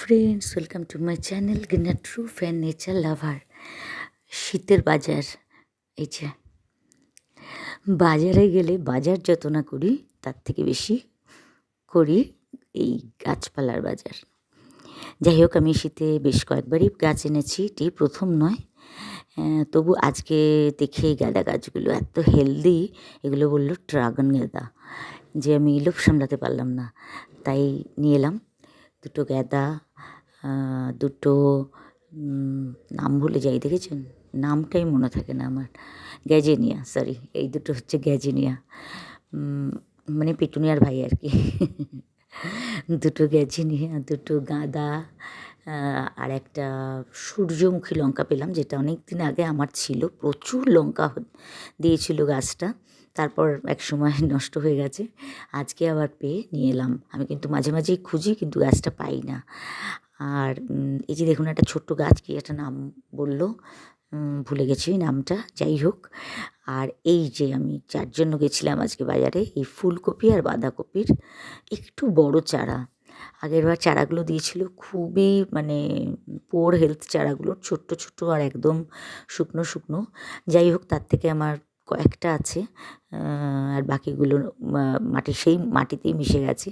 Friends, welcome to my channel Gina true fan nature lover. শীতের বাজার, এই যে বাজারে গেলে বাজার যত না করি তার থেকে বেশি করি এই গাছপালার বাজার। যাই হোক, আমি শীতে বেশ কয়েকবারই গাছ এনেছি, এটি প্রথম নয়। তবু আজকে দেখে এই গাঁদা গাছগুলো এত হেলদি, এগুলো বললো ড্রাগন গাঁদা, যে আমি লোভ সামলাতে পারলাম না, তাই নিয়ে এলাম দুটো গাঁদা, দুটো নাম ভুলে যাই, দেখেছেন নামটাই মনে থাকে না আমার, গ্যাজেনিয়া, সরি, এই দুটো হচ্ছে গ্যাজেনিয়া, মানে পেটুনিয়ার ভাই আর কি। দুটো গ্যাজেনিয়া, দুটো গাঁদা, আর একটা সূর্যমুখী লঙ্কা পেলাম, যেটা অনেক দিন আগে আমার ছিল, প্রচুর লঙ্কা দিয়েছিল গাছটা, তারপর এক সময় নষ্ট হয়ে গেছে, আজকে আবার পেয়ে নিয়ে এলাম। আমি কিন্তু মাঝে মাঝেই খুঁজি, কিন্তু গাছটা পাই না। আর এই যে দেখুন, একটা ছোট্ট গাছ, কি একটা নাম বললো, ভুলে গেছি নামটা, যাই হোক। আর এই যে আমি যার জন্য গেছিলাম আজকে বাজারে, এই ফুলকপি আর বাঁধাকপির একটু বড় চারা, আগেরবার চারাগুলো দিয়েছিল খুবই মানে পোর হেলথ চারাগুলো, ছোট্ট ছোট্ট আর একদম শুকনো শুকনো। যাই হোক, তার থেকে আমার কয়েকটা আছে, আর বাকিগুলো সেই মাটিতেই মিশে গেছে।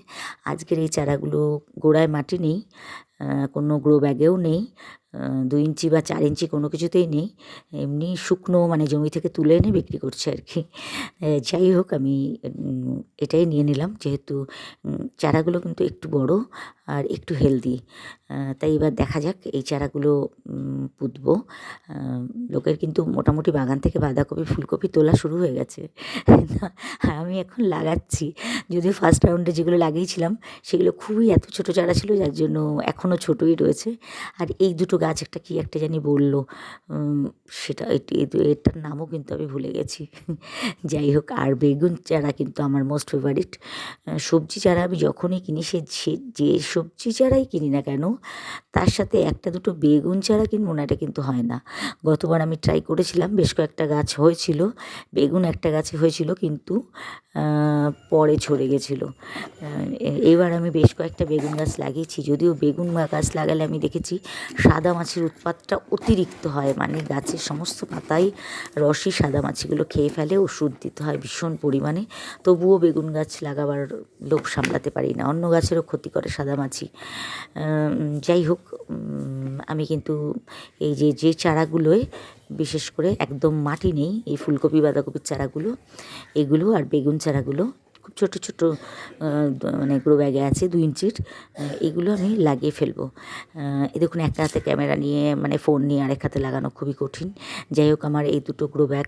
আজকের এই চারাগুলো গোড়ায় মাটি নেই, কোনো গ্রো ব্যাগেও নেই, 2 ইঞ্চি বা 4 ইঞ্চি কোনো কিছুতেই নেই, এমনি শুকনো, মানে জমি থেকে তুলে এনে বিক্রি করছে আর কি। যাই হোক, আমি এটাই নিয়ে নিলাম, যেহেতু চারাগুলো কিন্তু একটু বড় আর একটু হেলদি, তাই এবার দেখা যাক এই চারাগুলো পুঁতবো। লোকের কিন্তু মোটামুটি বাগান থেকে বাঁধাকপি ফুলকপি তোলা শুরু হয়ে গেছে, আমি এখন লাগাচ্ছি, যদিও ফার্স্ট রাউন্ডে যেগুলো লাগিয়েছিলাম সেগুলো খুবই এত ছোটো চারা ছিল, যার জন্য এখনও ছোটোই রয়েছে। আর এই দুটো গাছ, একটা কি একটা জানি বললো, সেটা এটার নামও কিন্তু আমি ভুলে গেছি। যাই হোক, আর বেগুন চারা কিন্তু আমার মোস্ট ফেভারিট। সবজি চারা আমি যখনই কিনি, যে সবজি চারাই কিনি না কেন, তার সাথে একটা দুটো বেগুন চারা কিনবো না, এটা কিন্তু হয় না। গতবার আমি ট্রাই করেছিলাম, বেশ কয়েকটা গাছ হয়েছিল, বেগুন একটা গাছে হয়েছিল, কিন্তু পরে ঝরে গেছিলো। এবার আমি বেশ কয়েকটা বেগুন গাছ লাগিয়েছি, যদিও বেগুন গাছ লাগালে আমি দেখেছি সাদা মাছির উৎপাতটা অতিরিক্ত হয়, মানে গাছের সমস্ত পাতাই রসই সাদা মাছিগুলো খেয়ে ফেলে, ওষুধ দিতে হয় ভীষণ পরিমাণে, তবুও বেগুন গাছ লাগাবার লোভ সামলাতে পারি না, অন্য গাছেরও ক্ষতি করে সাদা মাছি। যাই হোক, আমি কিন্তু এই যে চারাগুলোয় বিশেষ করে একদম মাটি নেই, এই ফুলকপি বাঁধাকপির চারাগুলো, এগুলো আর বেগুন চারাগুলো খুব ছোটো ছোটো, মানে গ্রো ব্যাগে আছে 2 ইঞ্চির, এগুলো আমি লাগিয়ে ফেলবো। এই দেখুন, একটা হাতে ক্যামেরা নিয়ে, মানে ফোন নিয়ে আরেক হাতে লাগানো খুবই কঠিন। যাই হোক, আমার এই দুটো গ্রো ব্যাগ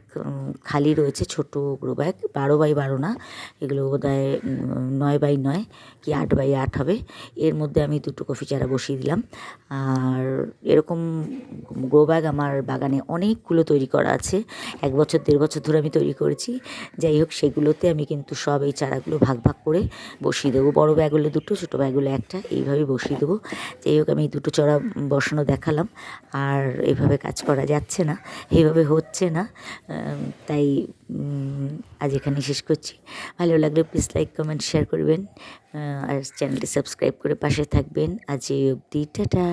খালি রয়েছে, ছোটো গ্রো ব্যাগ, 12x12 না, এগুলো বোধহয় 9x9 কি 8x8 হবে। এর মধ্যে আমি দুটো কফি চারা বসিয়ে দিলাম। আর এরকম গ্রো ব্যাগ আমার বাগানে অনেকগুলো তৈরি করা আছে, 1 বছর 1.5 বছর ধরে আমি তৈরি করেছি। যাই হোক, সেগুলোতে আমি কিন্তু সব এই চারাগুলো ভাগ ভাগ করে বসিয়ে দেবো, বড় ব্যাগগুলো দুটো, ছোটো ব্যাগগুলো একটা, এইভাবে বসিয়ে দেবো। যাই হোক, আমি দুটো চারা বসানো দেখালাম, আর এভাবে কাজ করা যাচ্ছে না, এইভাবে হচ্ছে না, তাই আজ এখানে শেষ করছি। ভালো লাগলে প্লিজ লাইক কমেন্ট শেয়ার করবেন, আর চ্যানেলটি সাবস্ক্রাইব করে পাশে থাকবেন। আজ এই অবধি, টাটা।